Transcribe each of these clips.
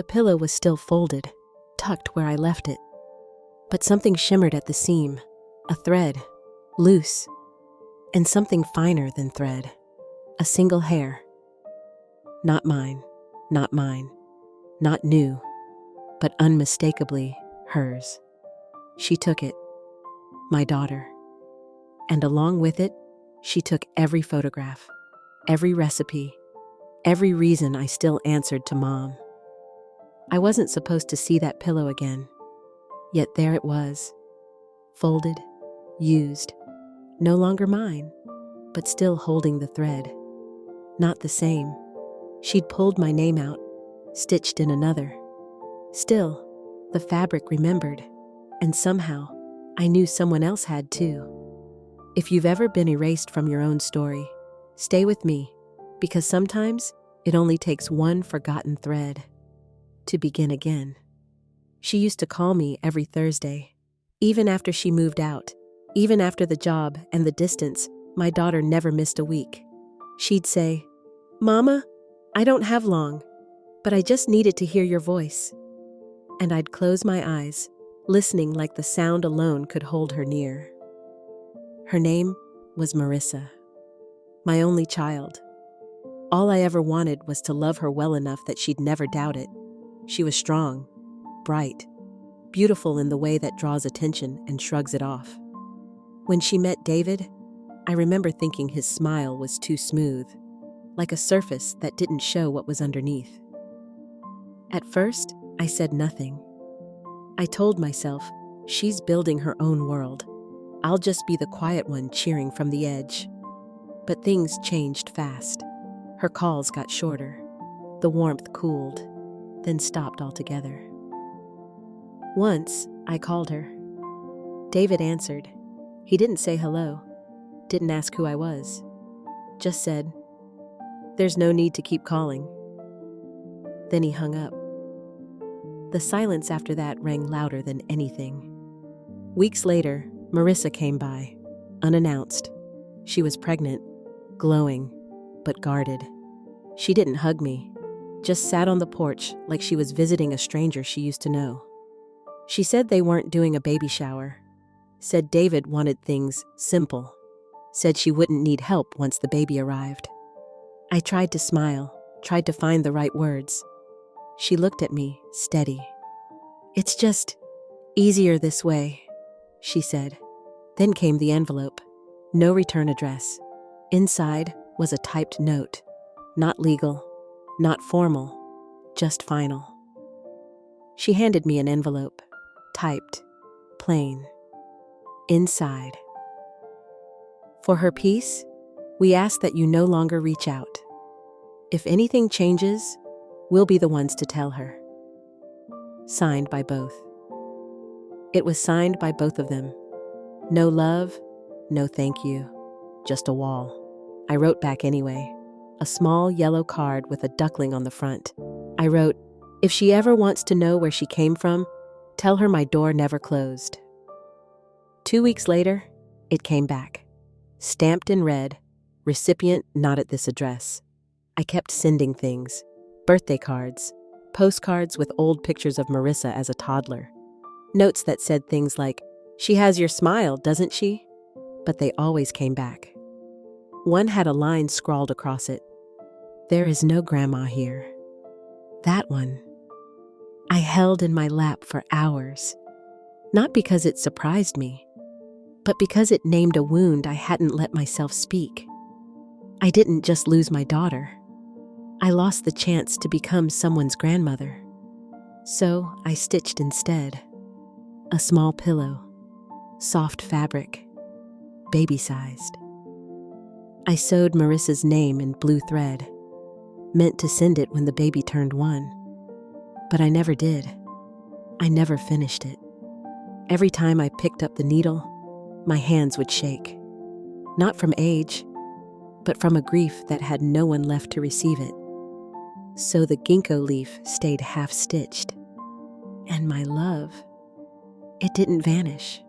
The pillow was still folded, tucked where I left it. But something shimmered at the seam, a thread, loose, and something finer than thread, a single hair. Not mine, not mine, not new, but unmistakably hers. She took it, my daughter. And along with it, she took every photograph, every recipe, every reason I still answered to Mom. I wasn't supposed to see that pillow again, yet there it was, folded, used, no longer mine, but still holding the thread. Not the same. She'd pulled my name out, stitched in another. Still, the fabric remembered, and somehow, I knew someone else had too. If you've ever been erased from your own story, stay with me, because sometimes it only takes one forgotten thread to begin again. She used to call me every Thursday. Even after she moved out, even after the job and the distance, my daughter never missed a week. She'd say, "Mama, I don't have long, but I just needed to hear your voice." And I'd close my eyes, listening like the sound alone could hold her near. Her name was Marissa, my only child. All I ever wanted was to love her well enough that she'd never doubt it. She was strong, bright, beautiful in the way that draws attention and shrugs it off. When she met David, I remember thinking his smile was too smooth, like a surface that didn't show what was underneath. At first, I said nothing. I told myself, she's building her own world. I'll just be the quiet one cheering from the edge. But things changed fast. Her calls got shorter. The warmth cooled, then stopped altogether. Once, I called her. David answered. He didn't say hello, didn't ask who I was. Just said, "There's no need to keep calling." Then he hung up. The silence after that rang louder than anything. Weeks later, Marissa came by, unannounced. She was pregnant, glowing, but guarded. She didn't hug me, just sat on the porch like she was visiting a stranger she used to know. She said they weren't doing a baby shower, said David wanted things simple, said she wouldn't need help once the baby arrived. I tried to smile, tried to find the right words. She looked at me, steady. "It's just easier this way," she said. Then came the envelope. No return address. Inside was a typed note. Not legal, not formal, just final. She handed me an envelope, typed, plain. Inside. For her peace, we ask that you no longer reach out. If anything changes, we'll be the ones to tell her. Signed by both. It was signed by both of them. No love, no thank you, just a wall. I wrote back anyway, a small yellow card with a duckling on the front. I wrote, "If she ever wants to know where she came from, tell her my door never closed." 2 weeks later, it came back. Stamped in red, recipient not at this address. I kept sending things, birthday cards, postcards with old pictures of Marissa as a toddler. Notes that said things like, "She has your smile, doesn't she?" But they always came back. One had a line scrawled across it. "There is no grandma here." That one, I held in my lap for hours. Not because it surprised me, but because it named a wound I hadn't let myself speak. I didn't just lose my daughter. I lost the chance to become someone's grandmother. So I stitched instead. A small pillow, soft fabric, baby-sized. I sewed Marissa's name in blue thread, meant to send it when the baby turned 1. But I never did. I never finished it. Every time I picked up the needle, my hands would shake. Not from age, but from a grief that had no one left to receive it. So the ginkgo leaf stayed half-stitched. And my love, it didn't vanish.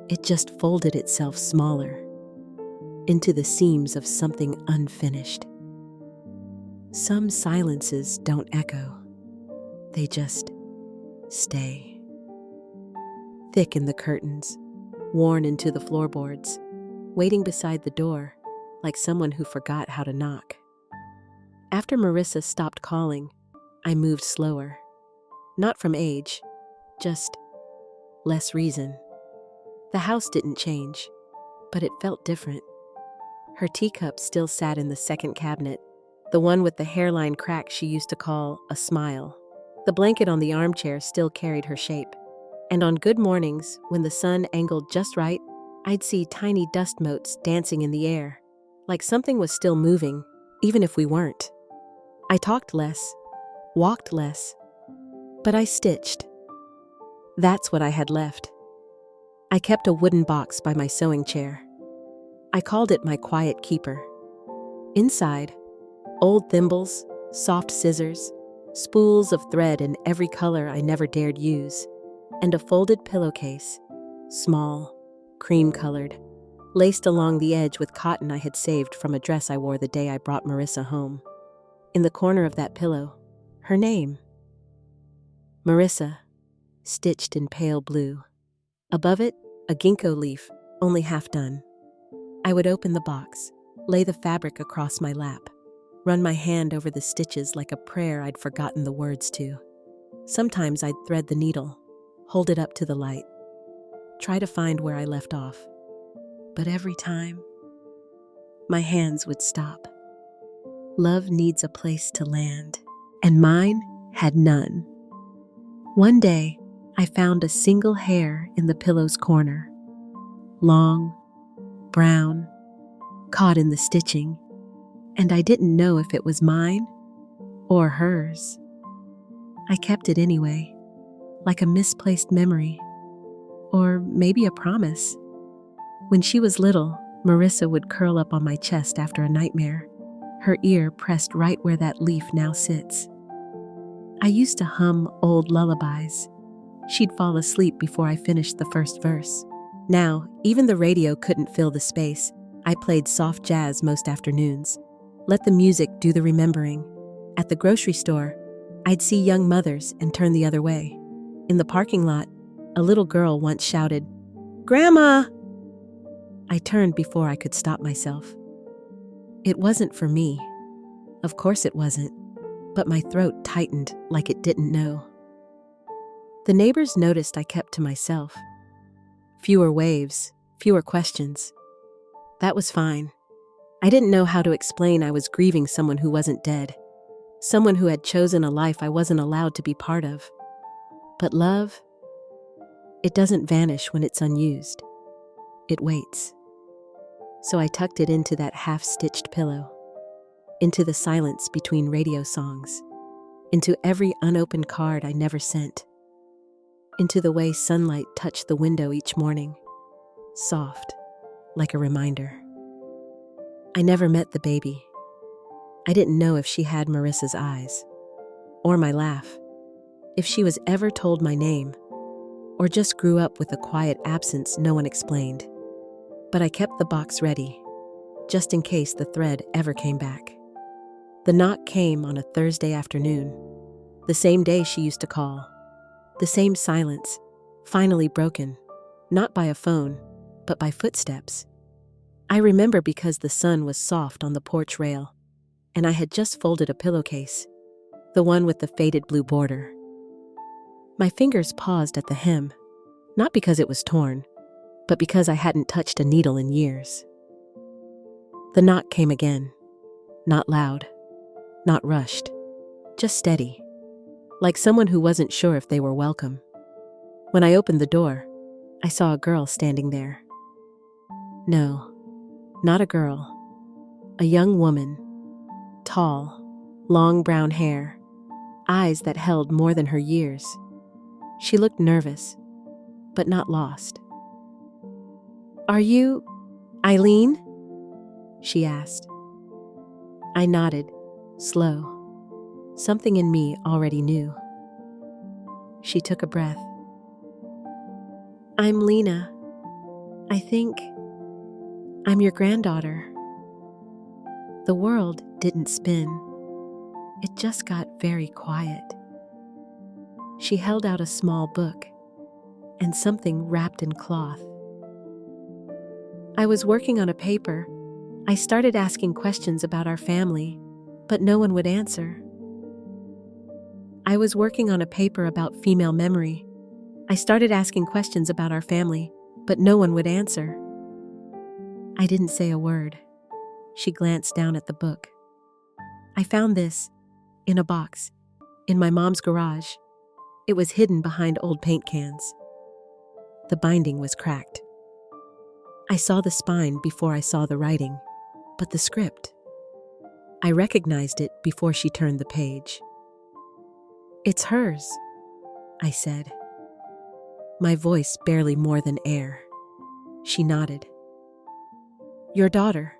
It just folded itself smaller into the seams of something unfinished. Some silences don't echo. They just stay. Thick in the curtains, worn into the floorboards, waiting beside the door like someone who forgot how to knock. After Marissa stopped calling, I moved slower. Not from age, just less reason. The house didn't change, but it felt different. Her teacup still sat in the second cabinet, the one with the hairline crack she used to call a smile. The blanket on the armchair still carried her shape. And on good mornings, when the sun angled just right, I'd see tiny dust motes dancing in the air, like something was still moving, even if we weren't. I talked less, walked less, but I stitched. That's what I had left. I kept a wooden box by my sewing chair. I called it my quiet keeper. Inside, old thimbles, soft scissors, spools of thread in every color I never dared use, and a folded pillowcase, small, cream-colored, laced along the edge with cotton I had saved from a dress I wore the day I brought Marissa home. In the corner of that pillow, her name. Marissa, stitched in pale blue. Above it, a ginkgo leaf, only half done. I would open the box, lay the fabric across my lap, run my hand over the stitches like a prayer I'd forgotten the words to. Sometimes I'd thread the needle, hold it up to the light, try to find where I left off. But every time, my hands would stop. Love needs a place to land, and mine had none. One day, I found a single hair in the pillow's corner. Long, brown, caught in the stitching, and I didn't know if it was mine or hers. I kept it anyway, like a misplaced memory, or maybe a promise. When she was little, Marissa would curl up on my chest after a nightmare, her ear pressed right where that leaf now sits. I used to hum old lullabies. She'd fall asleep before I finished the first verse. Now, even the radio couldn't fill the space. I played soft jazz most afternoons. Let the music do the remembering. At the grocery store, I'd see young mothers and turn the other way. In the parking lot, a little girl once shouted, "Grandma!" I turned before I could stop myself. It wasn't for me. Of course it wasn't, but my throat tightened like it didn't know. The neighbors noticed I kept to myself. Fewer waves, fewer questions. That was fine. I didn't know how to explain I was grieving someone who wasn't dead, someone who had chosen a life I wasn't allowed to be part of. But love, it doesn't vanish when it's unused. It waits. So I tucked it into that half-stitched pillow, into the silence between radio songs, into every unopened card I never sent, into the way sunlight touched the window each morning, soft, like a reminder. I never met the baby. I didn't know if she had Marissa's eyes, or my laugh, if she was ever told my name, or just grew up with a quiet absence no one explained. But I kept the box ready, just in case the thread ever came back. The knock came on a Thursday afternoon, the same day she used to call. The same silence, finally broken, not by a phone, but by footsteps. I remember because the sun was soft on the porch rail, and I had just folded a pillowcase, the one with the faded blue border. My fingers paused at the hem, not because it was torn, but because I hadn't touched a needle in years. The knock came again, not loud, not rushed, just steady, like someone who wasn't sure if they were welcome. When I opened the door, I saw a girl standing there. No, not a girl. A young woman, tall, long brown hair, eyes that held more than her years. She looked nervous, but not lost. "Are you Eileen?" she asked. I nodded, slow. Something in me already knew. She took a breath. "I'm Lena. I think I'm your granddaughter." The world didn't spin. It just got very quiet. She held out a small book and something wrapped in cloth. I was working on a paper. I started asking questions about our family, but no one would answer. I was working on a paper about female memory. I started asking questions about our family, but no one would answer. I didn't say a word. She glanced down at the book. I found this in a box in my mom's garage. It was hidden behind old paint cans. The binding was cracked. I saw the spine before I saw the writing, but the script. I recognized it before she turned the page. "It's hers," I said. My voice barely more than air. She nodded. "Your daughter."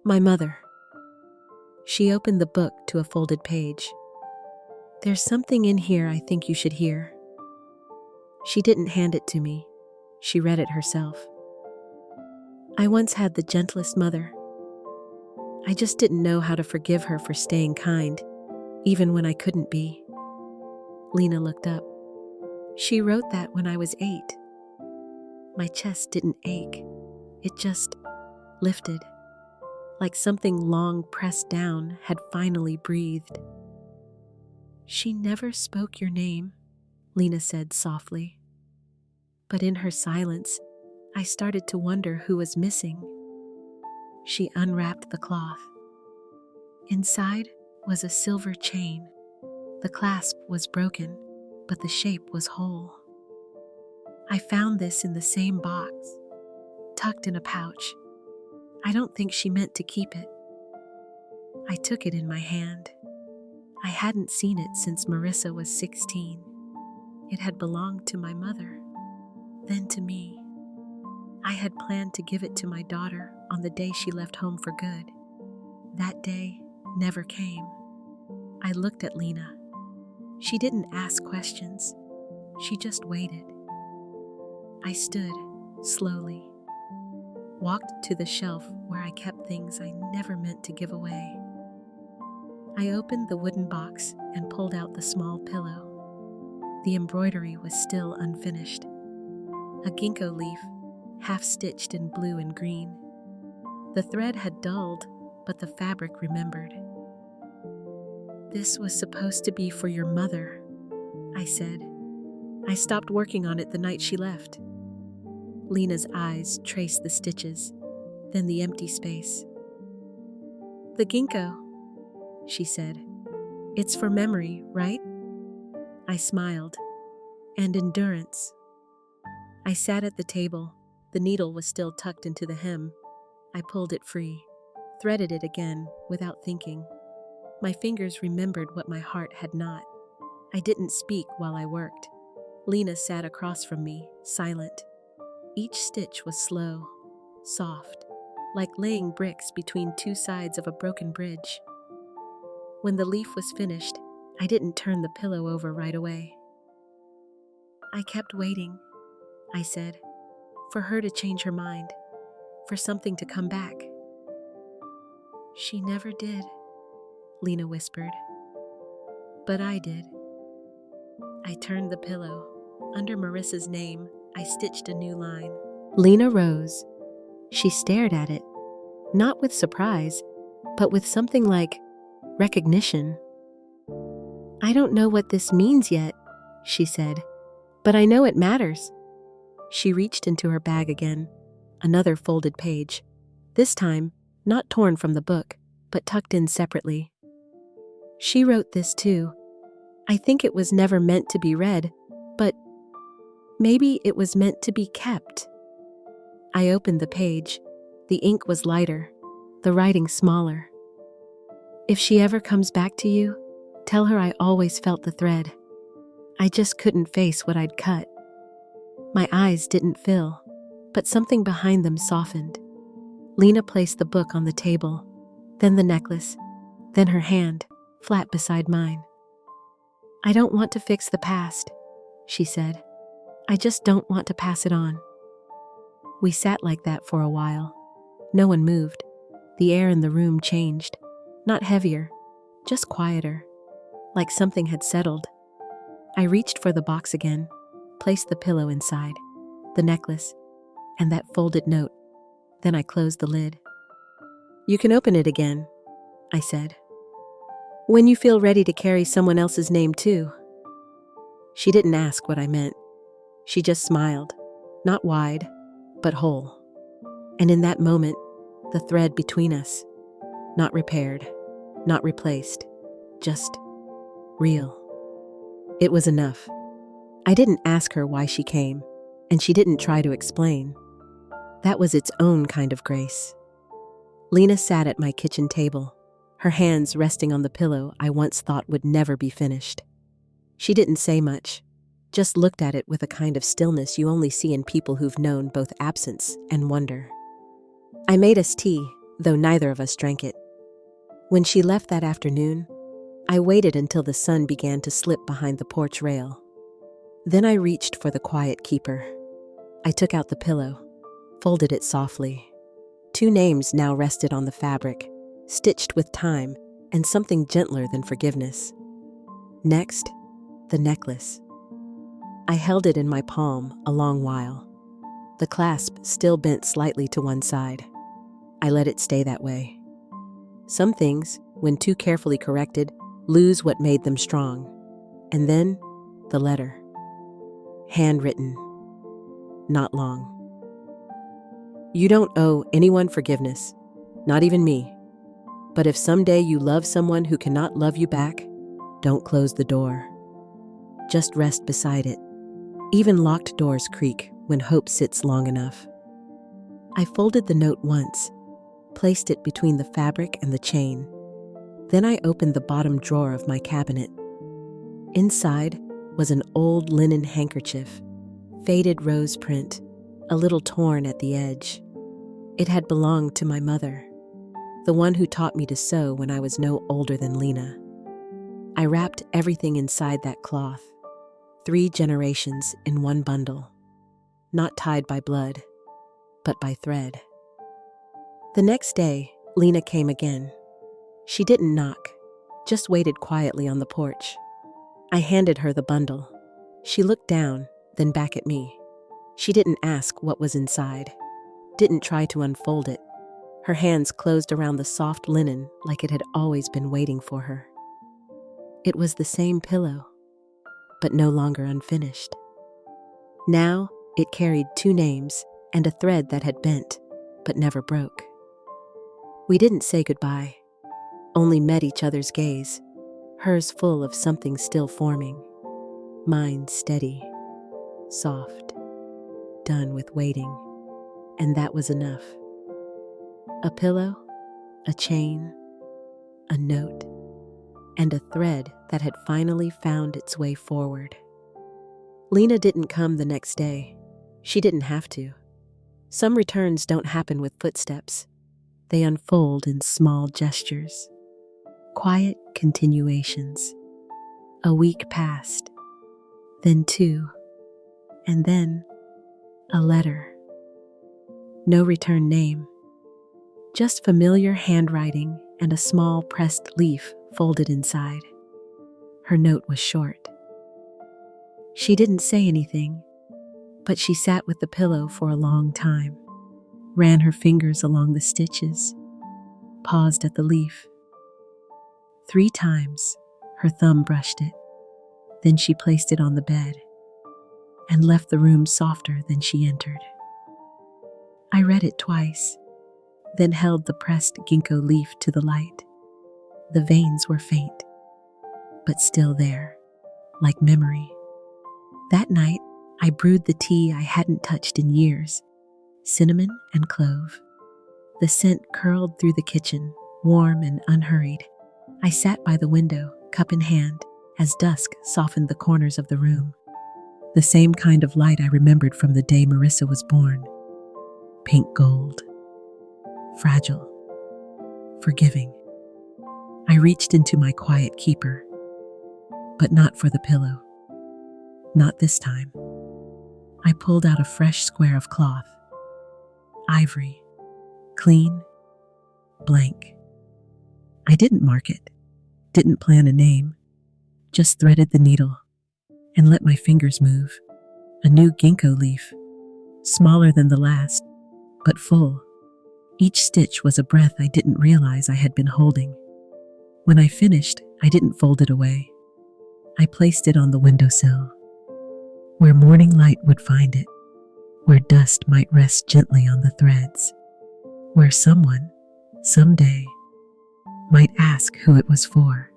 "My mother." She opened the book to a folded page. "There's something in here I think you should hear." She didn't hand it to me. She read it herself. "I once had the gentlest mother. I just didn't know how to forgive her for staying kind, even when I couldn't be." Lena looked up. "She wrote that when I was 8. My chest didn't ache. It just lifted, like something long pressed down had finally breathed." "She never spoke your name," Lena said softly. But in her silence, I started to wonder who was missing. She unwrapped the cloth. Inside was a silver chain. The clasp was broken, but the shape was whole. "I found this in the same box, tucked in a pouch. I don't think she meant to keep it." I took it in my hand. I hadn't seen it since Marissa was 16. It had belonged to my mother, then to me. I had planned to give it to my daughter on the day she left home for good. That day never came. I looked at Lena. She didn't ask questions. She just waited. I stood, slowly, walked to the shelf where I kept things I never meant to give away. I opened the wooden box and pulled out the small pillow. The embroidery was still unfinished. A ginkgo leaf, half-stitched in blue and green. The thread had dulled, but the fabric remembered. "This was supposed to be for your mother," I said. "I stopped working on it the night she left." Lena's eyes traced the stitches, then the empty space. "The ginkgo," she said. "It's for memory, right?" I smiled. "And endurance." I sat at the table. The needle was still tucked into the hem. I pulled it free, threaded it again without thinking. My fingers remembered what my heart had not. I didn't speak while I worked. Lena sat across from me, silent. Each stitch was slow, soft, like laying bricks between two sides of a broken bridge. When the leaf was finished, I didn't turn the pillow over right away. "I kept waiting," I said, "for her to change her mind, for something to come back." "She never did," Lena whispered. "But I did." I turned the pillow. Under Marissa's name, I stitched a new line. Lena rose. She stared at it, not with surprise, but with something like recognition. "I don't know what this means yet," she said, "but I know it matters." She reached into her bag again, another folded page, this time not torn from the book, but tucked in separately. "She wrote this too. I think it was never meant to be read, but maybe it was meant to be kept." I opened the page. The ink was lighter, the writing smaller. "If she ever comes back to you, tell her I always felt the thread. I just couldn't face what I'd cut." My eyes didn't fill, but something behind them softened. Lena placed the book on the table, then the necklace, then her hand, flat beside mine. "I don't want to fix the past," she said. "I just don't want to pass it on." We sat like that for a while. No one moved. The air in the room changed, not heavier, just quieter, like something had settled. I reached for the box again, placed the pillow inside, the necklace, and that folded note. Then I closed the lid. "You can open it again," I said, "when you feel ready to carry someone else's name too." She didn't ask what I meant. She just smiled, not wide, but whole. And in that moment, the thread between us, not repaired, not replaced, just real. It was enough. I didn't ask her why she came, and she didn't try to explain. That was its own kind of grace. Lena sat at my kitchen table, her hands resting on the pillow I once thought would never be finished. She didn't say much, just looked at it with a kind of stillness you only see in people who've known both absence and wonder. I made us tea, though neither of us drank it. When she left that afternoon, I waited until the sun began to slip behind the porch rail. Then I reached for the quiet keeper. I took out the pillow, folded it softly. 2 names now rested on the fabric, stitched with time and something gentler than forgiveness. Next, the necklace. I held it in my palm a long while. The clasp still bent slightly to one side. I let it stay that way. Some things, when too carefully corrected, lose what made them strong. And then, the letter. Handwritten. Not long. "You don't owe anyone forgiveness, not even me. But if someday you love someone who cannot love you back, don't close the door. Just rest beside it. Even locked doors creak when hope sits long enough." I folded the note once, placed it between the fabric and the chain. Then I opened the bottom drawer of my cabinet. Inside was an old linen handkerchief, faded rose print, a little torn at the edge. It had belonged to my mother, the one who taught me to sew when I was no older than Lena. I wrapped everything inside that cloth, 3 generations in one bundle, not tied by blood, but by thread. The next day, Lena came again. She didn't knock, just waited quietly on the porch. I handed her the bundle. She looked down, then back at me. She didn't ask what was inside, didn't try to unfold it. Her hands closed around the soft linen like it had always been waiting for her. It was the same pillow, but no longer unfinished. Now it carried 2 names and a thread that had bent, but never broke. We didn't say goodbye, only met each other's gaze, hers full of something still forming, mine steady, soft, done with waiting, and that was enough. A pillow, a chain, a note, and a thread that had finally found its way forward. Lena didn't come the next day. She didn't have to. Some returns don't happen with footsteps. They unfold in small gestures, quiet continuations. A week passed, then 2, and then a letter. No return name, just familiar handwriting and a small pressed leaf folded inside. Her note was short. She didn't say anything, but she sat with the pillow for a long time, ran her fingers along the stitches, paused at the leaf. 3 times, her thumb brushed it. Then she placed it on the bed and left the room softer than she entered. I read it twice, then held the pressed ginkgo leaf to the light. The veins were faint, but still there, like memory. That night, I brewed the tea I hadn't touched in years, cinnamon and clove. The scent curled through the kitchen, warm and unhurried. I sat by the window, cup in hand, as dusk softened the corners of the room. The same kind of light I remembered from the day Marissa was born. Pink gold. Fragile. Forgiving. I reached into my quiet keeper, but not for the pillow. Not this time. I pulled out a fresh square of cloth. Ivory. Clean. Blank. I didn't mark it, didn't plan a name, just threaded the needle and let my fingers move. A new ginkgo leaf, smaller than the last, but full. Each stitch was a breath I didn't realize I had been holding. When I finished, I didn't fold it away. I placed it on the windowsill, where morning light would find it, where dust might rest gently on the threads, where someone, someday, might ask who it was for.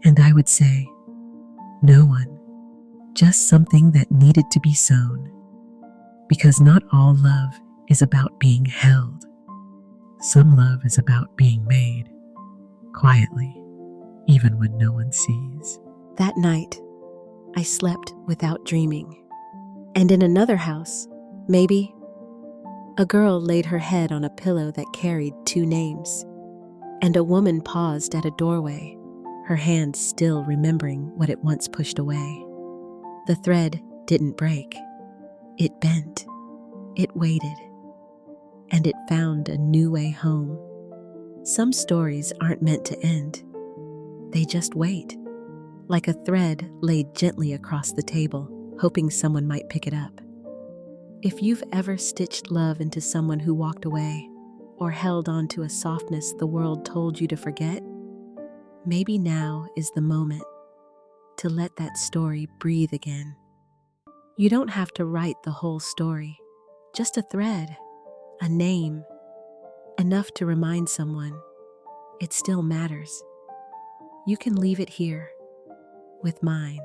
And I would say, no one, just something that needed to be sown. Because not all love is about being held. Some love is about being made, quietly, even when no one sees. That night, I slept without dreaming. And in another house, maybe, a girl laid her head on a pillow that carried 2 names. And a woman paused at a doorway, her hand still remembering what it once pushed away. The thread didn't break. It bent. It waited. And it found a new way home. Some stories aren't meant to end. They just wait, like a thread laid gently across the table, hoping someone might pick it up. If you've ever stitched love into someone who walked away, or held on to a softness the world told you to forget, maybe now is the moment to let that story breathe again. You don't have to write the whole story, just a thread, a name, enough to remind someone it still matters. You can leave it here with mine.